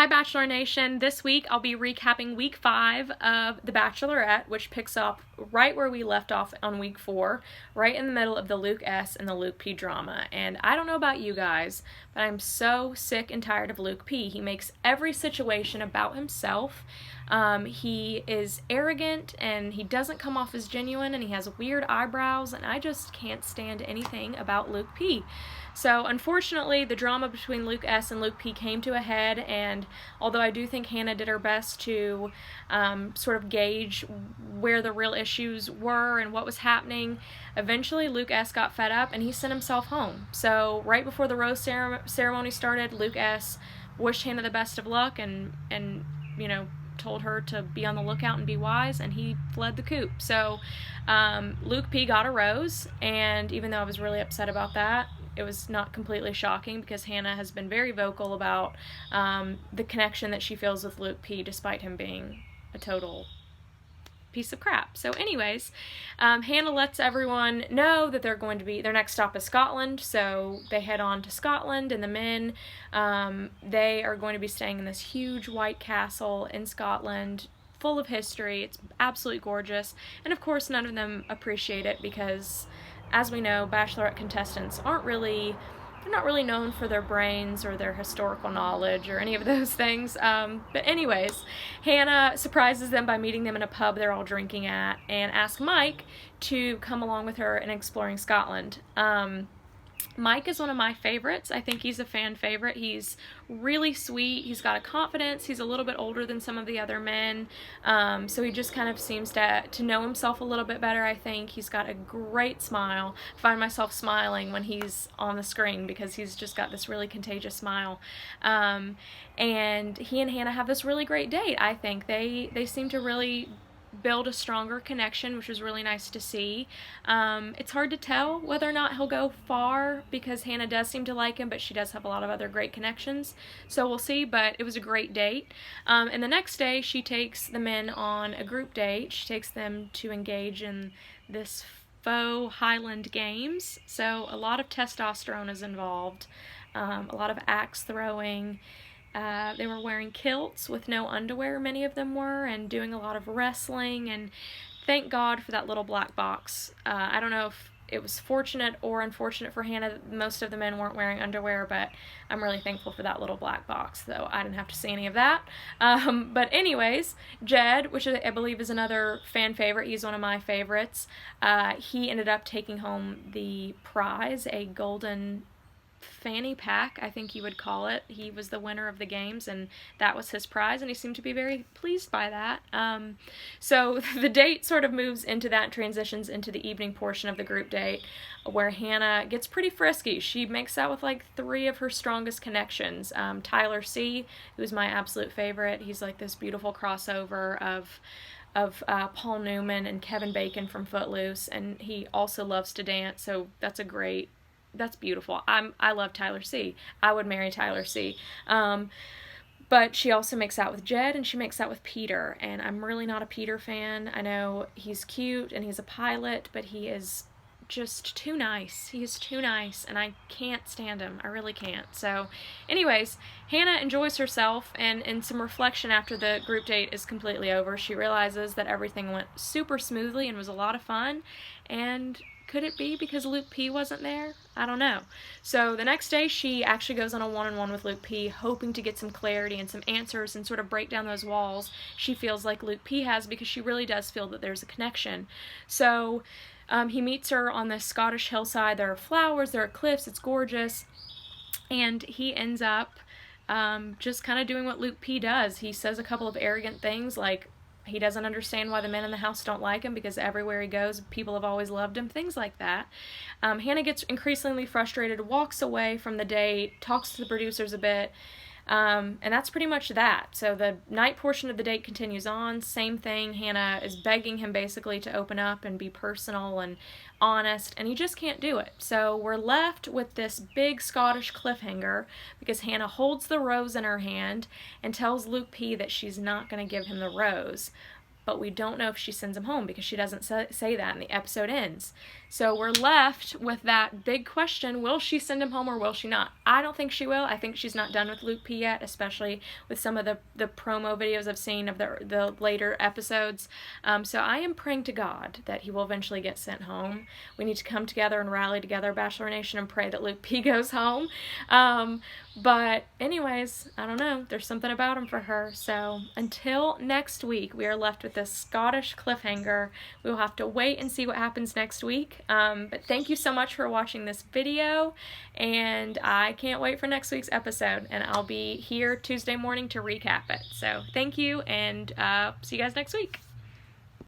Hi Bachelor Nation. This week I'll be recapping week 5 of The Bachelorette, which picks up right where we left off on week 4, right in the middle of the Luke S. and the Luke P drama. And I don't know about you guys, but I'm so sick and tired of Luke P. He makes every situation about himself. He is arrogant and he doesn't come off as genuine, and he has weird eyebrows, and I just can't stand anything about Luke P. So unfortunately, the drama between Luke S. and Luke P. came to a head, and although I do think Hannah did her best to sort of gauge where the real issues were and what was happening, eventually Luke S. got fed up and he sent himself home. So right before the rose ceremony started, Luke S. wished Hannah the best of luck and told her to be on the lookout and be wise, and he fled the coop. So Luke P. got a rose, and even though I was really upset about that, it was not completely shocking because Hannah has been very vocal about the connection that she feels with Luke P. despite him being a total piece of crap. So anyways, Hannah lets everyone know that their next stop is Scotland, so they head on to Scotland, and the men, they are going to be staying in this huge white castle in Scotland, full of history. It's absolutely gorgeous, and of course none of them appreciate it because, as we know, Bachelorette contestants they're not really known for their brains or their historical knowledge or any of those things. But anyways, Hannah surprises them by meeting them in a pub they're all drinking at and asks Mike to come along with her in exploring Scotland. Mike is one of my favorites. I think he's a fan favorite. He's really sweet. He's got a confidence. He's a little bit older than some of the other men. So he just kind of seems to know himself a little bit better, I think. He's got a great smile. I find myself smiling when he's on the screen because he's just got this really contagious smile. And he and Hannah have this really great date, I think. They seem to really build a stronger connection, which was really nice to see. It's hard to tell whether or not he'll go far because Hannah does seem to like him, but she does have a lot of other great connections, so we'll see. But it was a great date. And the next day she takes the men on a group date. She takes them to engage in this faux Highland games, so a lot of testosterone is involved, a lot of axe throwing. They were wearing kilts with no underwear, many of them were, and doing a lot of wrestling, and thank God for that little black box. I don't know if it was fortunate or unfortunate for Hannah that most of the men weren't wearing underwear, but I'm really thankful for that little black box, though I didn't have to see any of that. But anyways, Jed, which I believe is another fan favorite, he's one of my favorites, he ended up taking home the prize, a golden fanny pack, I think you would call it. He was the winner of the games, and that was his prize, and he seemed to be very pleased by that. So the date sort of moves into that and transitions into the evening portion of the group date, where Hannah gets pretty frisky. She makes out with like 3 of her strongest connections. Tyler C., who's my absolute favorite. He's like this beautiful crossover of Paul Newman and Kevin Bacon from Footloose, and he also loves to dance, so that's beautiful. I love Tyler C. I would marry Tyler C. But she also makes out with Jed, and she makes out with Peter, and I'm really not a Peter fan. I know he's cute and he's a pilot, but he is just too nice. He is too nice, and I can't stand him. I really can't. So anyways, Hannah enjoys herself, and in some reflection after the group date is completely over, she realizes that everything went super smoothly and was a lot of fun, and could it be because Luke P wasn't there? I don't know. So the next day she actually goes on a one-on-one with Luke P, hoping to get some clarity and some answers and sort of break down those walls she feels like Luke P has, because she really does feel that there's a connection. So he meets her on this Scottish hillside. There are flowers, there are cliffs, it's gorgeous, and he ends up just kind of doing what Luke P does. He says a couple of arrogant things like he doesn't understand why the men in the house don't like him because everywhere he goes, people have always loved him, things like that. Hannah gets increasingly frustrated, walks away from the date, talks to the producers a bit, and that's pretty much that. So the night portion of the date continues on, same thing. Hannah is begging him basically to open up and be personal and honest, and he just can't do it. So we're left with this big Scottish cliffhanger because Hannah holds the rose in her hand and tells Luke P that she's not going to give him the rose. but we don't know if she sends him home because she doesn't say that, and the episode ends. So we're left with that big question, will she send him home or will she not? I don't think she will. I think she's not done with Luke P yet, especially with some of the promo videos I've seen of the later episodes. So I am praying to God that he will eventually get sent home. We need to come together and rally together, Bachelor Nation, and pray that Luke P goes home. But anyways, I don't know. There's something about him for her. So until next week, we are left with this Scottish cliffhanger. We will have to wait and see what happens next week. But thank you so much for watching this video, and I can't wait for next week's episode, and I'll be here Tuesday morning to recap it. So thank you, and see you guys next week.